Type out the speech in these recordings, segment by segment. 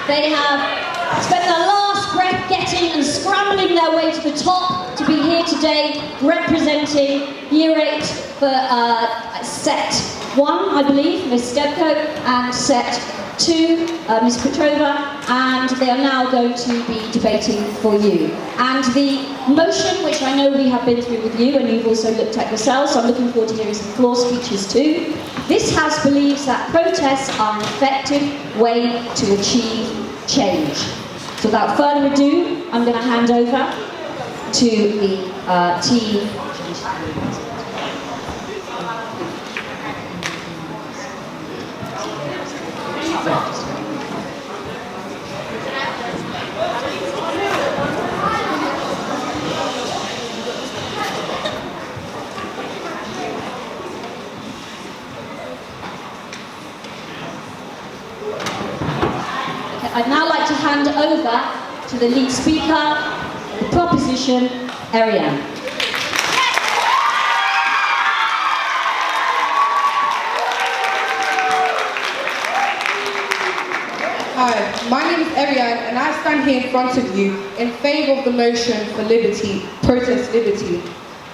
They have spent their last breath getting and scrambling their way to the top to be here today, representing Year 8 for Set 1, I believe, Miss Stebko, and Set 2, Miss Petrova, and they are now going to be debating for you. And the motion, which I know we have been through with you, and you've also looked at yourselves, so I'm looking forward to hearing some floor speeches too. This House believes that protests are an effective way to achieve change. So without further ado, I'm going to hand over to the team. I'd now like to hand over to the lead speaker, the proposition, Ariane. Hi, my name is Ariane and I stand here in front of you in favour of the motion for liberty, protest liberty.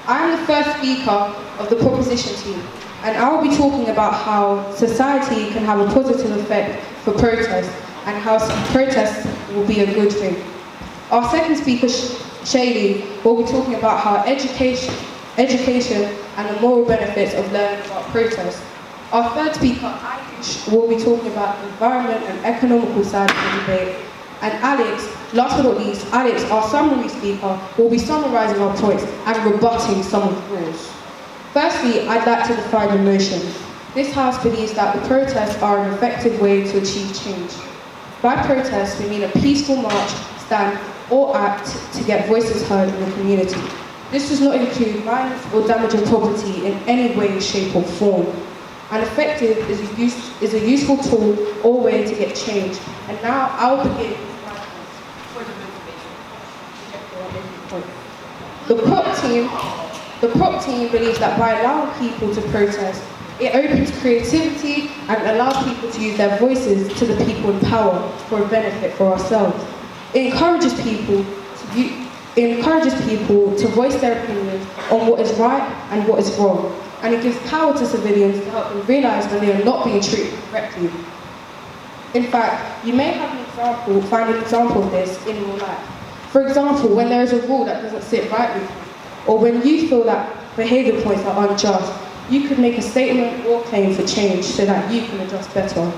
I am the first speaker of the proposition team and I will be talking about how society can have a positive effect for protest and how protests will be a good thing. Our second speaker, Shaylee, will be talking about how education and the moral benefits of learning about protest. Our third speaker, Ayush, will be talking about the environment and economical side of the debate. And Alex, last but not least, Alex, our summary speaker, will be summarising our points and rebutting some of the rules. Firstly, I'd like to define the motion. This House believes that the protests are an effective way to achieve change. By protest, we mean a peaceful march, stand, or act to get voices heard in the community. This does not include violence or damage of property in any way, shape, or form. And effective is a useful tool or way to get change. And now I'll begin with my points. The prop team believes that by allowing people to protest, it opens creativity and allows people to use their voices to the people in power for a benefit for ourselves. It encourages people to voice their opinions on what is right and what is wrong. And it gives power to civilians to help them realise when they are not being treated correctly. In fact, you may find an example of this in your life. For example, when there is a rule that doesn't sit right with you, or when you feel that behaviour points are unjust, you could make a statement or claim for change so that you can adjust better.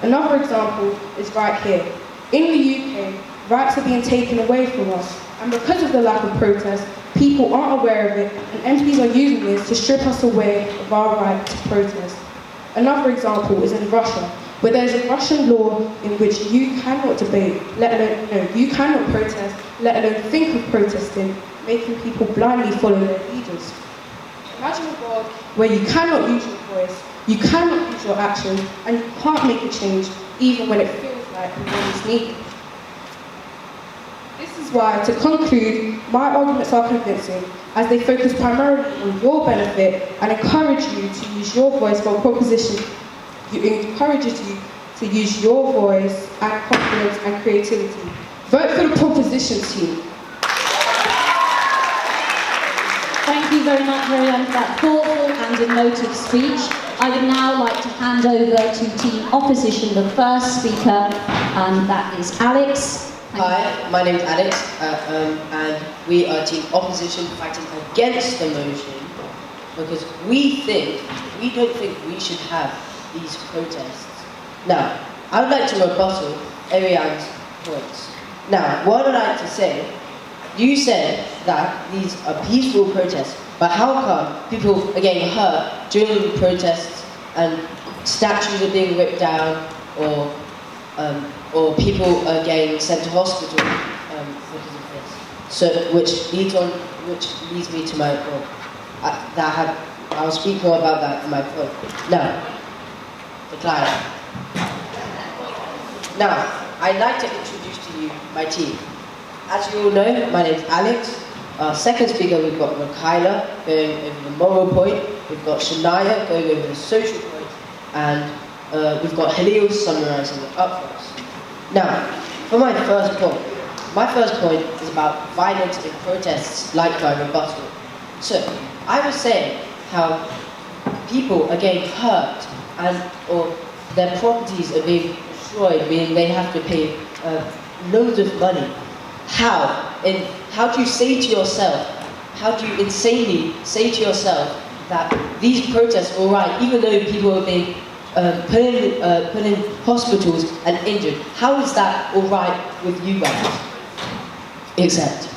Another example is right here. In the UK, rights are being taken away from us, and because of the lack of protest, people aren't aware of it, and MPs are using this to strip us away of our right to protest. Another example is in Russia, where there's a Russian law in which you cannot debate, you cannot protest, let alone think of protesting, making people blindly follow their leaders. Imagine a world where you cannot use your voice, you cannot use your actions, and you can't make a change even when it feels like and when it's needed. This is why, to conclude, my arguments are convincing, as they focus primarily on your benefit and encourage you to use your voice for a proposition. It encourages you to use your voice and confidence and creativity. Vote for the proposition team. Thank you very much, Ariane, for that thoughtful and emotive speech. I would now like to hand over to Team Opposition, the first speaker, and that is Alex. Hi, my name is Alex, and we are Team Opposition fighting against the motion because we don't think we should have these protests. Now, I would like to rebuttal Ariane's points. Now, what I'd like to say, you said that these are peaceful protests, but how come people are getting hurt during the protests and statues are being ripped down or people are getting sent to hospital because of this? So, which leads me to my point. I'll speak more about that in my point. Now, decline. Now, I'd like to introduce to you my team. As you all know, my name is Alex. Our second speaker, we've got Michaela going over the moral point. We've got Shania going over the social point. And we've got Halil summarising it up for us. Now, for my first point is about violence in protests like my rebuttal. So, I was saying how people are getting hurt or their properties are being destroyed, meaning they have to pay loads of money. How? And how do you say to yourself, how do you insanely say to yourself that these protests are alright, even though people are being put in hospitals and injured? How is that alright with you guys? Except.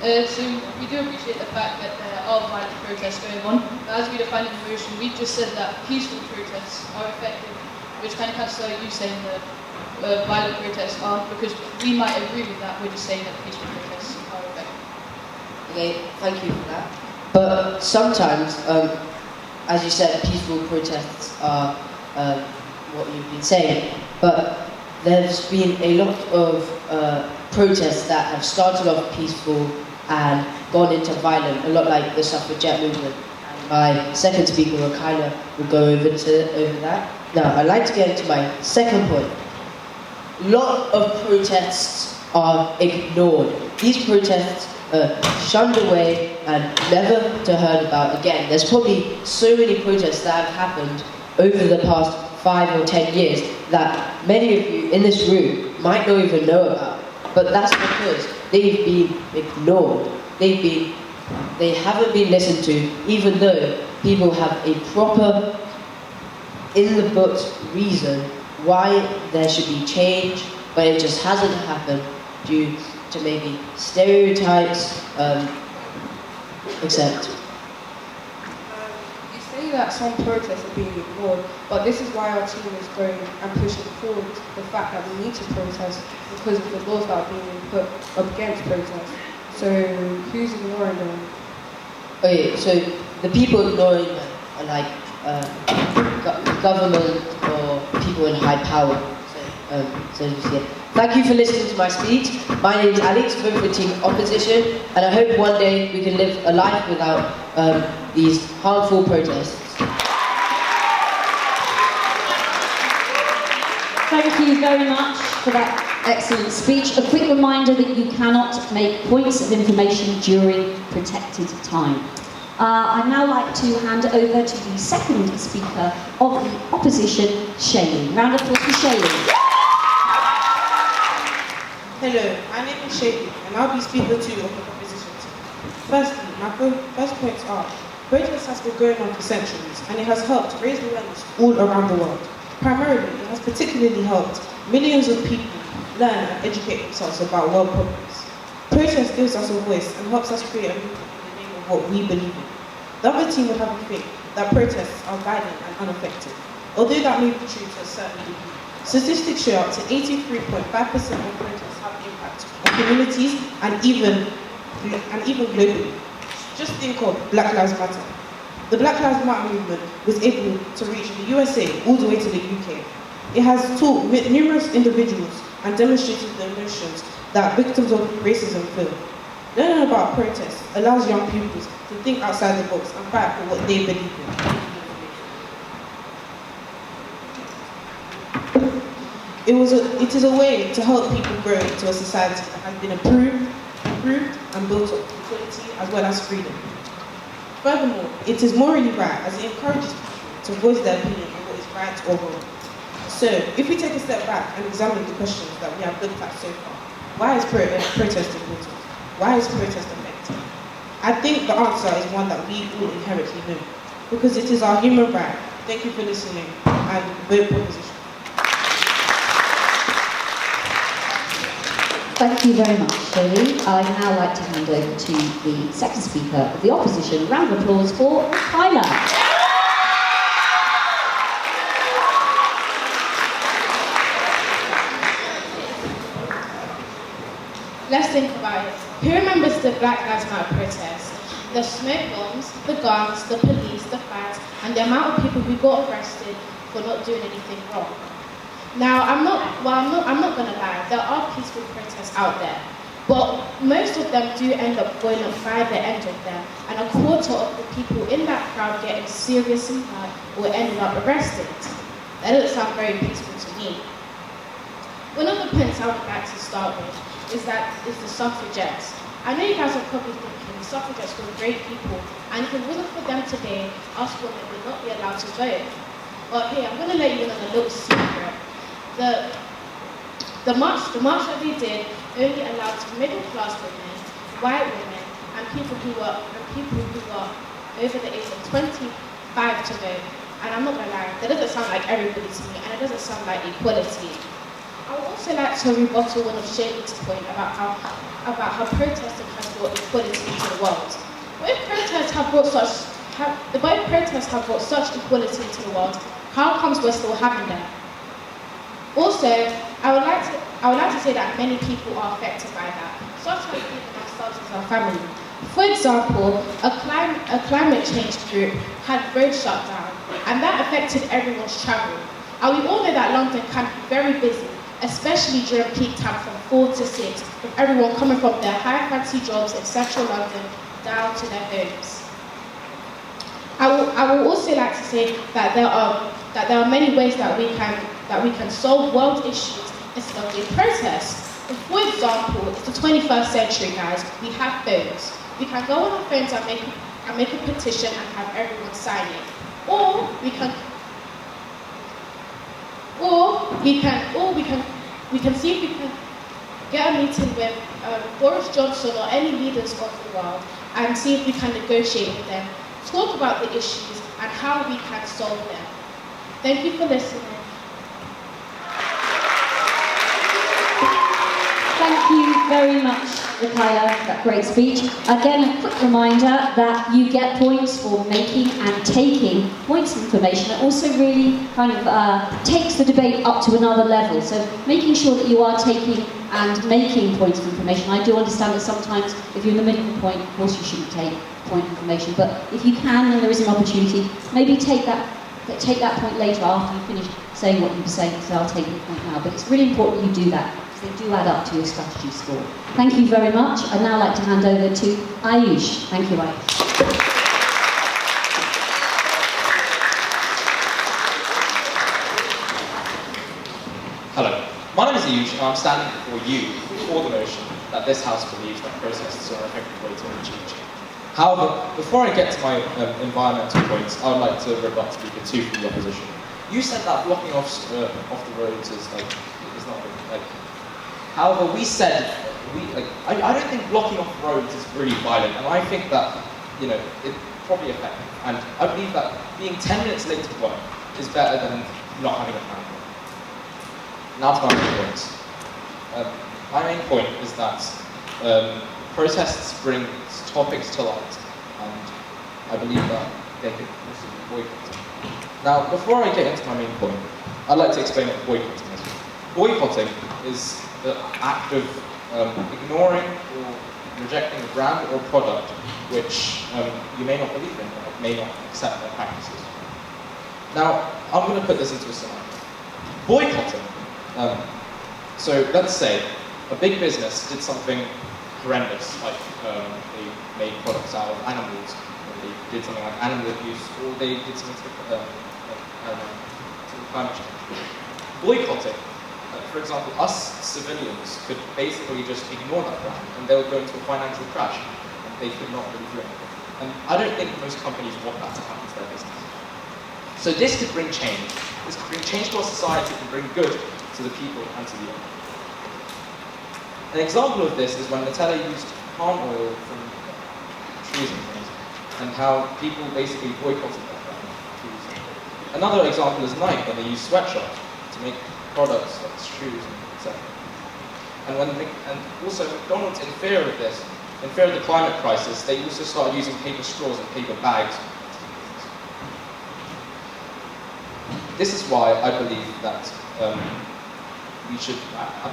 So we do appreciate the fact that there are violent protests going on. But as we define in the motion, we just said that peaceful protests are effective, which kind of cancels out you saying that violent protests aren't, because we might agree with that. We're just saying that peaceful protests are effective. Okay, thank you for that. But sometimes, as you said, peaceful protests are what you've been saying. But there's been a lot of protests that have started off peaceful and gone into violent, a lot like the suffragette movement. And my second speaker, Rakila, will go over that. Now, I'd like to get into my second point. A lot of protests are ignored. These protests are shunned away and never to heard about again. There's probably so many protests that have happened over the past 5 or 10 years that many of you in this room might not even know about. But that's because they've been ignored. They haven't been listened to, even though people have a proper, in the books, reason why there should be change, but it just hasn't happened due to maybe stereotypes, except. You say that some protests are being ignored, but this is why our team is going and pushing forward the fact that we need to protest because of the laws that are being put up against protest. So who's ignoring them? Okay, so the people ignoring them are like government or people in high power. So yeah. Thank you for listening to my speech. My name is Alex, vote for Team Opposition, and I hope one day we can live a life without these harmful protests. Thank you very much for that excellent speech. A quick reminder that you cannot make points of information during protected time. I'd now like to hand over to the second speaker of the opposition, Shailene. Round of applause for Shailene. Hello, my name is Shailene, and I'll be speaker 2 of the opposition team. Firstly, my first points are, protest has been going on for centuries, and it has helped raise awareness all around the world. Primarily, it has particularly helped millions of people learn and educate themselves about world problems. Protest gives us a voice and helps us create a movement in the name of what we believe in. The other team would have you think that protests are violent and unaffected, although that may be true to a certain degree. Statistics show up to 83.5% of protests have impact on communities and even globally. Just think of Black Lives Matter. The Black Lives Matter movement was able to reach the USA all the way to the UK. It has taught numerous individuals and demonstrated the emotions that victims of racism feel. Learning about protests allows young people to think outside the box and fight for what they believe in. It is a way to help people grow into a society that has been improved and built on equality as well as freedom. Furthermore, it is morally right as it encourages people to voice their opinion on what is right or wrong. So, if we take a step back and examine the questions that we have looked at so far, why is protest important? Why is protest effective? I think the answer is one that we all inherently know, because it is our human right. Thank you for listening, and vote proposition. Thank you very much, Shailene. I'd now like to hand over to the second speaker of the opposition. Round of applause for Kyla. Let's think about it. Who remembers the Black Lives Matter protest? The smoke bombs, the guns, the police, the fires, and the amount of people who got arrested for not doing anything wrong. Now, I'm not going to lie, there are peaceful protests out there, but most of them do end up violent by the end of them, and a quarter of the people in that crowd getting seriously hurt or ending up arrested. That doesn't sound very peaceful to me. One of the points I would like to start with is the suffragettes. I know you guys are probably thinking the suffragettes were great people, and if it wasn't for them today, us women would not be allowed to vote. But hey, I'm going to let you in on a little secret. The march that they did only allowed middle class women, white women, and people who were over the age of 25 to vote. And I'm not going to lie, that doesn't sound like everybody to me, and it doesn't sound like equality. I would also like to rebuttal one of Shaylee's point about how protesting has brought equality to the world. But if protests have brought such equality to the world, how comes we're still having them? Also, I would like to say that many people are affected by that, such as even ourselves as our family. For example, a climate change group had roads shut down, and that affected everyone's travel. And we all know that London can be very busy, especially during peak time from 4 to 6, with everyone coming from their high fancy jobs in central London down to their homes. I will also like to say that there are many ways that we can solve world issues instead of doing protests. For example, it's the 21st century, guys. We have phones. We can go on our phones and make a petition and have everyone sign it. Or we can see if we can get a meeting with Boris Johnson or any leaders of the world and see if we can negotiate with them, talk about the issues and how we can solve them. Thank you for listening. Thank you very much, Rakaya, for that great speech. Again, a quick reminder that you get points for making and taking points of information. It also really kind of takes the debate up to another level. So making sure that you are taking and making points of information. I do understand that sometimes if you're in the middle of a point, of course you shouldn't take point information. But if you can, then there is an opportunity. Maybe take that point later after you've finished saying what you were saying, so I'll take the point now. But it's really important you do that, because they do add up to your strategy score. Thank you very much. I'd now like to hand over to Ayush. Thank you, Ayush. Hello, my name is Ayush and I'm standing before you for the motion that this House believes that protests are an effective way to achieve change. However, before I get to my environmental points, I would like to rebut Speaker 2 from the opposition. You said that blocking off the roads is not like. However, we said I don't think blocking off roads is really violent, and I think that it's probably effective. And I believe that being 10 minutes late to work is better than not having a plan. Now to my main points. My main point is that protests bring topics to light, and I believe that they could also be boycotted. Now, before I get into my main point, I'd like to explain what boycotting is. Boycotting is the act of ignoring or rejecting a brand or product which you may not believe in or may not accept their practices. Now, I'm going to put this into a scenario. Boycotting. So let's say a big business did something horrendous, like they made products out of animals, or they did something like animal abuse, or they did something to climate change. Boycotting, for example, us civilians could basically just ignore that brand, and they would go into a financial crash, and they could not really do anything. And I don't think most companies want that to happen to their business. So this could bring change. This could bring change to our society, it can bring good to the people and to the earth. An example of this is when Nutella used palm oil from trees and things, and how people basically boycotted that brand. Another example is Nike, when they used sweatshops to make products like shoes and etc. And also McDonald's, in fear of this, in fear of the climate crisis, they also started using paper straws and paper bags. This is why I believe that I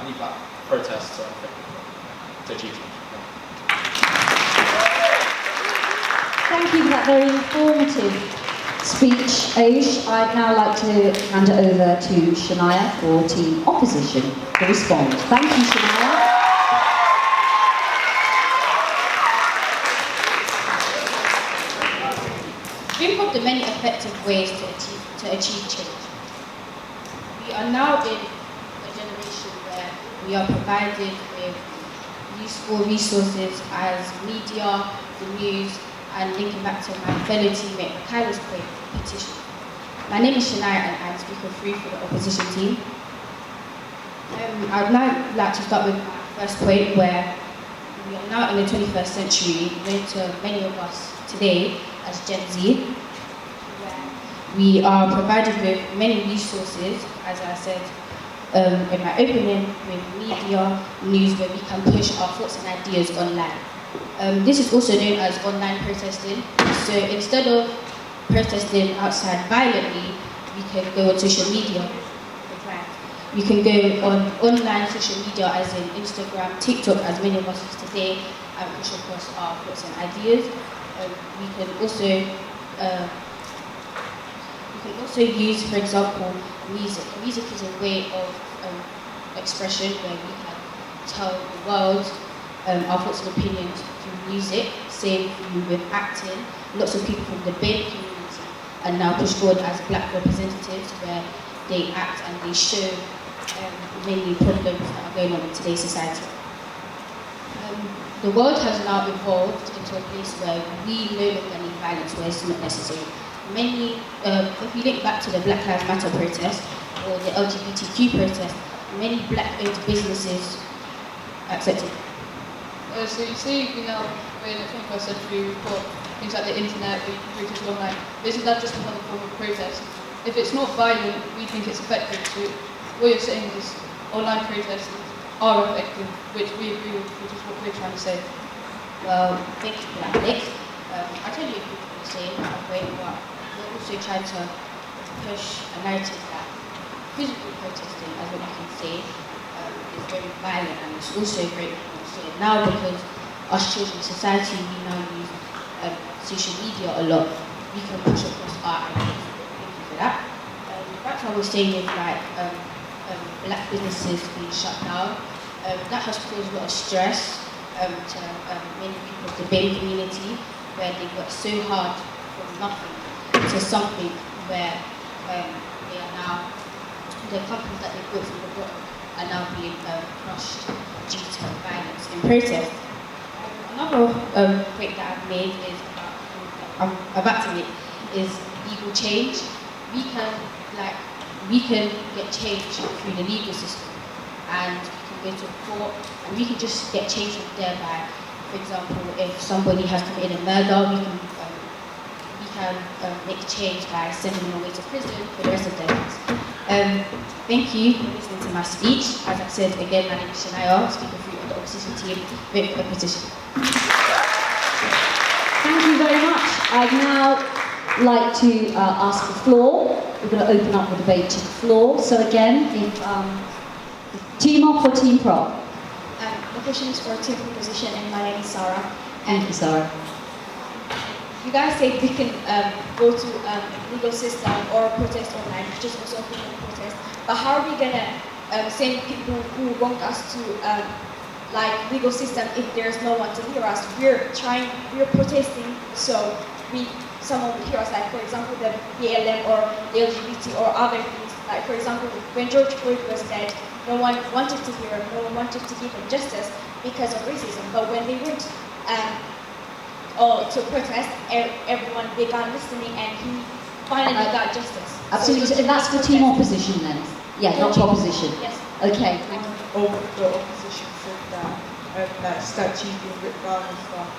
believe that protests are effective to achieve change. Thank you for that very informative speech, Ayush. I'd now like to hand it over to Shania for Team Opposition to respond. Thank you, Shania. Think of the many effective ways to achieve change. We are now in a generation where we are provided with useful resources as media, the news, and linking back to my fellow teammate Michaela's point, petition. My name is Shania and I'm speaker 3 for the opposition team. I'd now like to start with my first point where we are now in the 21st century, known to many of us today as Gen Z, where we are provided with many resources, as I said in my opening, with media, news, where we can push our thoughts and ideas online. This is also known as online protesting. So instead of protesting outside violently, we can go on social media. We can go on online social media, as in Instagram, TikTok, as many of us use today, and push across our thoughts and ideas. We can also use, for example, music. Music is a way of expression where we can tell the world our thoughts and opinions through music. Same with acting. Lots of people from the BAME community are now pushed forward as black representatives, where they act and they show many problems that are going on in today's society. The world has now evolved into a place where we no longer need violence where it's not necessary. Many, if you link back to the Black Lives Matter protest or the LGBTQ protest, many black-owned businesses accepted. So you see, we're in the 21st century, we've got things like the internet, we can protest online. Isn't that just another form of protest? If it's not violent, we think it's effective. So what you're saying is online protests are effective, which we agree with, which is what we're trying to say. Well, thank you for that, Nick. I totally agree with what you're saying, but we're also trying to push a narrative that physical protesting, as what you can say, is very violent, and it's also very important now because us children in society, we now use social media a lot. We can push across our ideas. Thank you for that. Back to what I was saying with black businesses being shut down, that has caused a lot of stress to many people of the BAME community, where they work so hard from nothing to something where they are now, the companies that they built from the bottom are now being crushed due to violence and protest. Another point that I've made is I'm about to make is legal change. We can get change through the legal system, and we can go to court, and we can just get change from there by, for example, if somebody has committed a murder, we can make change by sending them away to prison for the rest of their lives. Thank you for listening to my speech. As I said again, my name is Shania, speaker 3 of the opposition team, vote for the petition. Thank you very much. I'd now like to ask the floor. We're going to open up the debate to the floor. So again, if team op or team prop? The question is for team proposition, and my name is Sarah. Thank you, Sarah. You guys say we can go to legal system or protest online, which is also a form of protest. But how are we gonna send people who want us to legal system if there's no one to hear us? We're protesting, so someone will hear us. Like for example, the BLM or the LGBT or other things. Like for example, when George Floyd was dead, no one wanted to hear him, no one wanted to give him justice because of racism. But when they went to protest, everyone began listening, and he finally got justice. Absolutely. So that's for team opposition then? Yeah, not opposition. Yes. Okay. Thank you. The opposition said that statues being ripped down and stuff.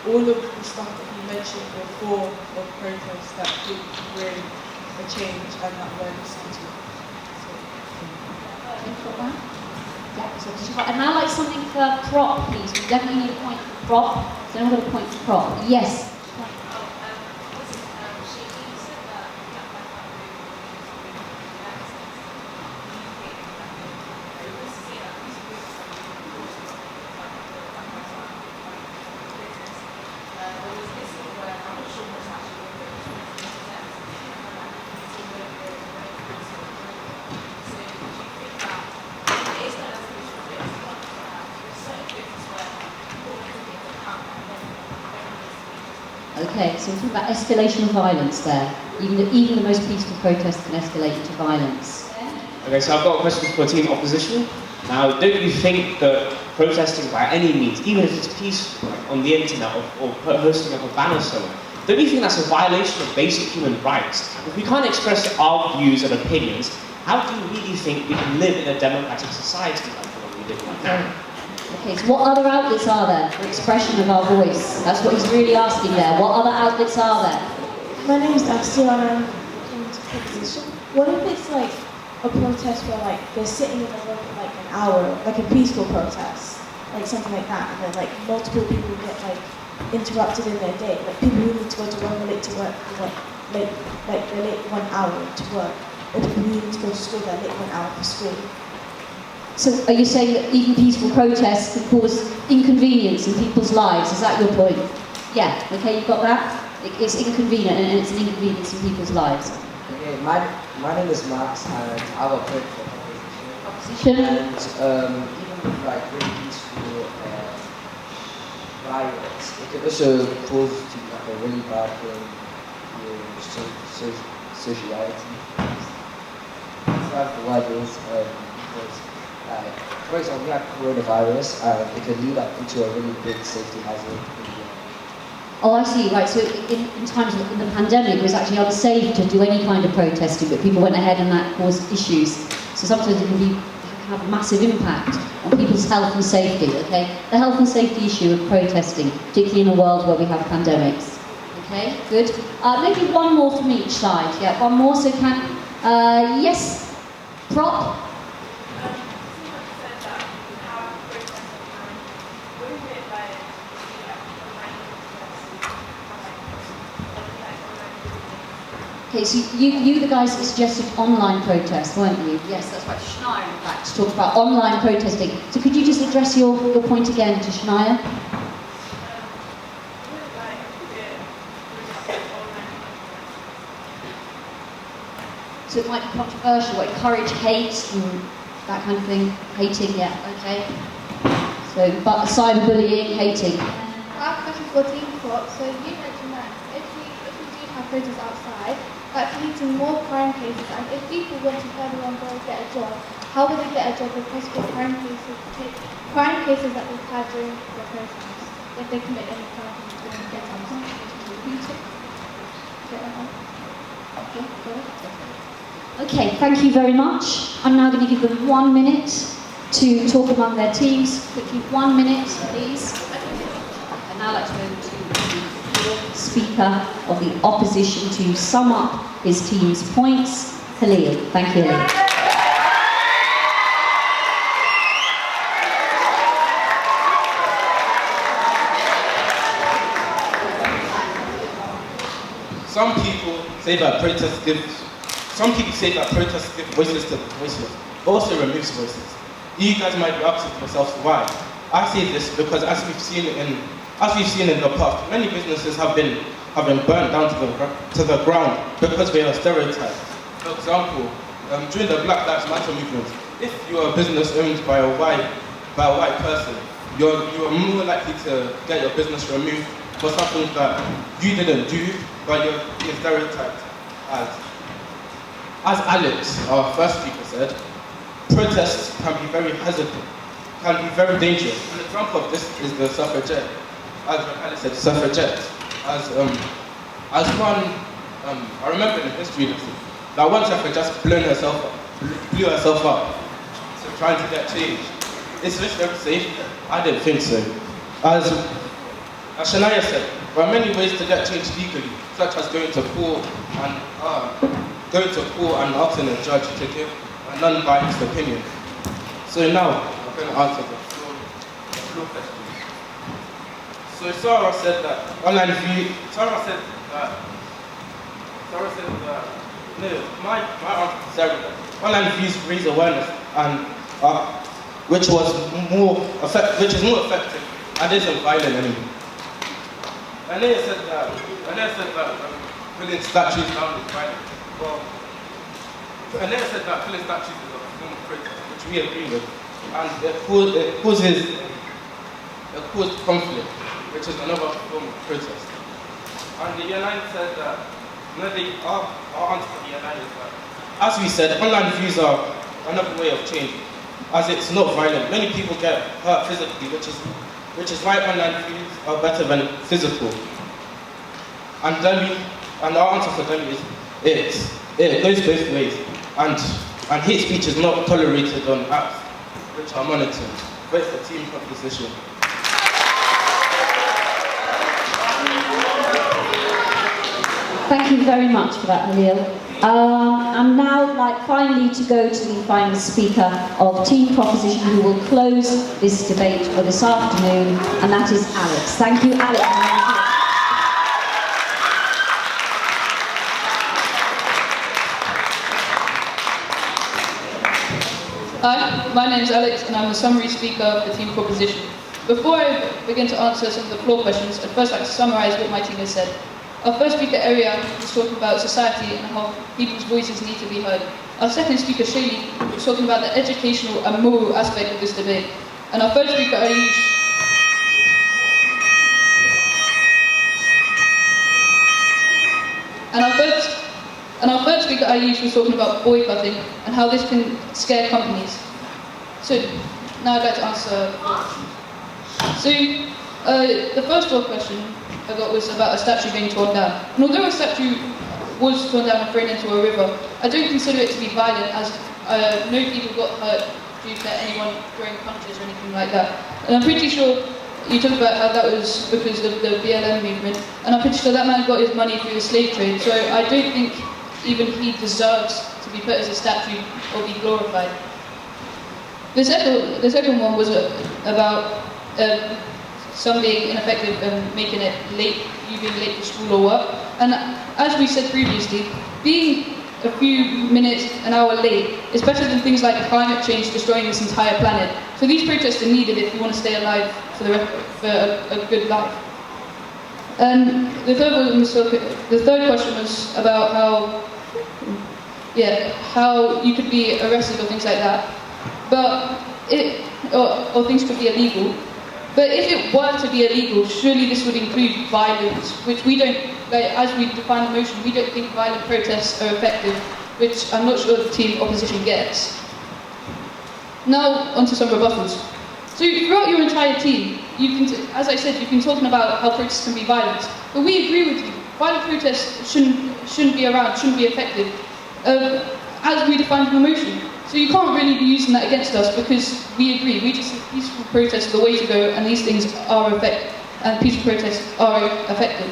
All of the stuff that he mentioned before of protests that could bring a change and that we're listening to. And now like something for prop, please. We definitely need a point for prop. So I'm going to point for prop. Yes. Okay, so we're talking about escalation of violence there. Even the most peaceful protest can escalate into violence. Okay, so I've got a question for team opposition. Now, don't you think that protesting by any means, even if it's peaceful, like on the internet or posting up a banner somewhere, don't you think that's a violation of basic human rights? If we can't express our views and opinions, how do you really think we can live in a democratic society like the one we live in right now? Okay, so what other outlets are there for expression of our voice? That's what he's really asking there. What other outlets are there? My name is Astiana. What if it's like a protest where like they're sitting in a room for like an hour, like a peaceful protest, like something like that, and then like multiple people get like interrupted in their day, like people who need to go to work are late to work, like they're late 1 hour to work, or people who need to go to school they're late 1 hour for school. So are you saying that even peaceful protests can cause inconvenience in people's lives? Is that your point? Yeah, okay, you got that? It's inconvenient and it's an inconvenience in people's lives. Okay, my name is Max and I will put for Opposition. And even with like really peaceful riots, it could also cause to like a really bad thing in sociality. That's the word is because for example, we have coronavirus and it could lead up into a really big safety hazard. Oh, I see, right, so in times of the pandemic it was actually unsafe to do any kind of protesting, but people went ahead and that caused issues. So sometimes it can have a massive impact on people's health and safety, okay? The health and safety issue of protesting, particularly in a world where we have pandemics. Okay, good. Maybe one more from each side, yeah, one more, so can, yes, Prop? Okay, so you the guys that suggested online protest, weren't you? Yes, that's right. Shania, in fact, talked about online protesting. So could you just address your point again to Shania? So it might be controversial, encourage hate and that kind of thing. Hating, yeah, okay. So, but cyberbullying, hating. I have a question for Team Crop. So you mentioned that if we do have protests outside, that leads to more crime cases. And if people want to further on go get a job, how will they get a job with possible crime cases that they've had during the protests? If they commit any crime during the Okay, thank you very much. I'm now going to give them 1 minute to talk among their teams. Quickly, 1 minute, please. And now let's go to the Speaker of the Opposition to sum up his team's points. Khalil. Thank you. Some people say that protests give voices to the voiceless, but also removes voices. You guys might be asking yourselves why. I say this because as we've seen in the past, many businesses have been burnt down to the ground because they are stereotyped. For example, during the Black Lives Matter movement, if you are a business owned by a white person, you are more likely to get your business removed for something that you didn't do, but you're being stereotyped as. As Alex, our first speaker, said, protests can be very hazardous, can be very dangerous. An example of this is the suffragette. As Alex said, suffragette. As one, I remember in history lesson, that one suffragette blew herself up, so trying to get change. Is this very safe? I didn't think so. As Shania said, there are many ways to get change legally, such as going to court and asking a judge to give a non-biased opinion. So now, I'm going to answer the floor questions. So Sarah said that, no, my answer to Sarah, that online views raise awareness and which is more effective and isn't violent anymore. And they said that pulling statues down is violent. Well, and they said that pulling statues is a form of protest, which we agree with, and it caused conflict, which is another form of protest. And the United said that, our answer to the United is that, as we said, online views are another way of change. as it's not violent. Many people get hurt physically, which is why online feelings are better than physical. And our answer for Delhi is it goes both ways. And hate speech is not tolerated on apps which are monitored. Vote for team proposition. Thank you very much for that, Halil. I'm now finally to go to the final speaker of Team Proposition, who will close this debate for this afternoon, and that is Alex. Thank you, Alex. Hi, my name is Alex and I'm the summary speaker of the Team Proposition. Before I begin to answer some of the floor questions, I'd first like to summarise what my team has said. Our first speaker, Area, was talking about society and how people's voices need to be heard. Our second speaker, Shaylee, was talking about the educational and moral aspect of this debate. And our third speaker, Ayush, was talking about boycotting and how this can scare companies. So now I'd like to answer. So the first floor question I got was about a statue being torn down. And although a statue was torn down and thrown into a river, I don't consider it to be violent, as no people got hurt due to anyone throwing punches or anything like that. And I'm pretty sure you talked about how that was because of the BLM movement, and I'm pretty sure that man got his money through the slave trade, so I don't think even he deserves to be put as a statue or be glorified. The second one was about some being ineffective and making it late, you being late for school or work. And as we said previously, being a few minutes, an hour late is better than things like climate change destroying this entire planet. So these protests are needed if you want to stay alive for a good life. And the third question was about how you could be arrested or things like that, but or things could be illegal. But if it were to be illegal, surely this would include violence, which we don't, as we define the motion, we don't think violent protests are effective, which I'm not sure the Team Opposition gets. Now, onto some rebuttals. So throughout your entire team, as I said, you've been talking about how protests can be violent, but we agree with you. Violent protests shouldn't be around, shouldn't be effective, as we defined in the motion. So you can't really be using that against us because we agree. We just think peaceful protests are the way to go, and these things are effective, and peaceful protests are effective.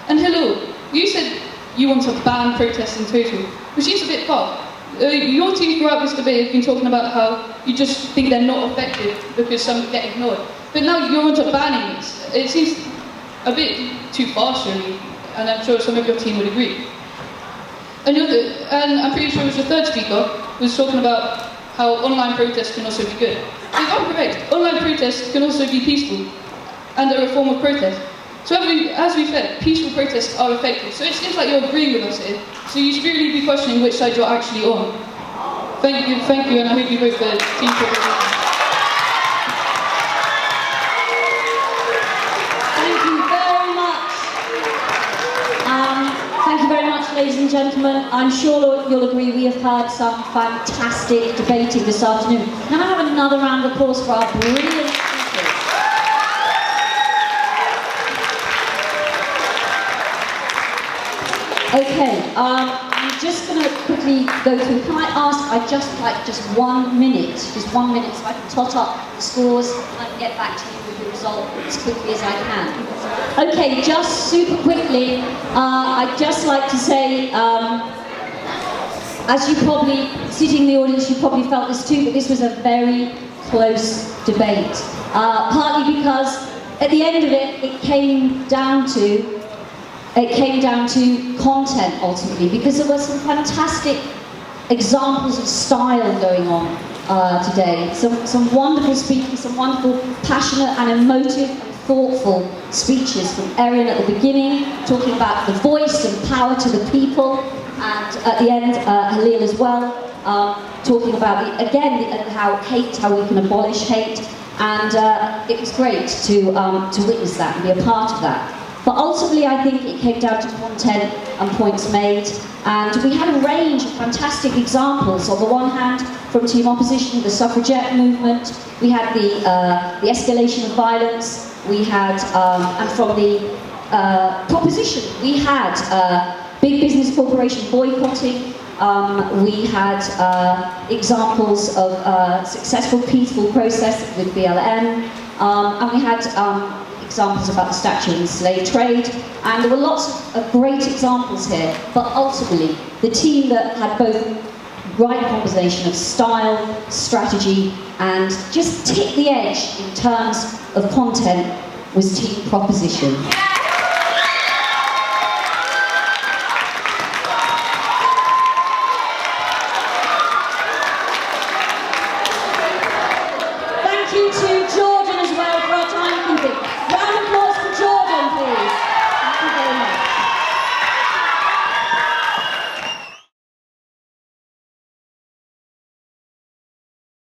And hello, you said you want to ban protests in total, which seems a bit far. Your team throughout this debate has been talking about how you just think they're not effective because some get ignored. But now you're onto banning this. It seems a bit too far, surely, and I'm sure some of your team would agree. And I'm pretty sure it was your third speaker was talking about how online protests can also be good. If I'm correct, online protests can also be peaceful and are a form of protest. So as we said, peaceful protests are effective. So it seems like you're agreeing with us here. So you should really be questioning which side you're actually on. Thank you, and I hope you vote for Team Proposition. Thank you very much. Thank you very much, ladies and gentlemen. I'm sure you'll agree we have had some fantastic debating this afternoon. Can I have another round of applause for our brilliant speakers? Okay, I'm just going to quickly go through. Can I ask, I'd just like just 1 minute, so I can tot up the scores and I can get back to you with the result as quickly as I can. Okay, just super quickly, I'd just like to say, as you probably, sitting in the audience, you probably felt this too, but this was a very close debate. Partly because at the end of it, it came down to content ultimately, because there were some fantastic examples of style going on today. Some wonderful speaking, some wonderful passionate and emotive and thoughtful speeches from Erin at the beginning, talking about the voice and power to the people, and at the end, Halil as well, talking about how we can abolish hate, and it was great to witness that and be a part of that. But ultimately, I think it came down to content and points made. And we had a range of fantastic examples. On the one hand, from Team Opposition, the suffragette movement, we had the escalation of violence, we had, and from the proposition, we had big business corporation boycotting, we had examples of successful peaceful process with BLM, and we had examples about the statute of the slave trade, and there were lots of great examples here, but ultimately the team that had both right combination of style, strategy, and just tipped the edge in terms of content was Team Proposition. Thank you to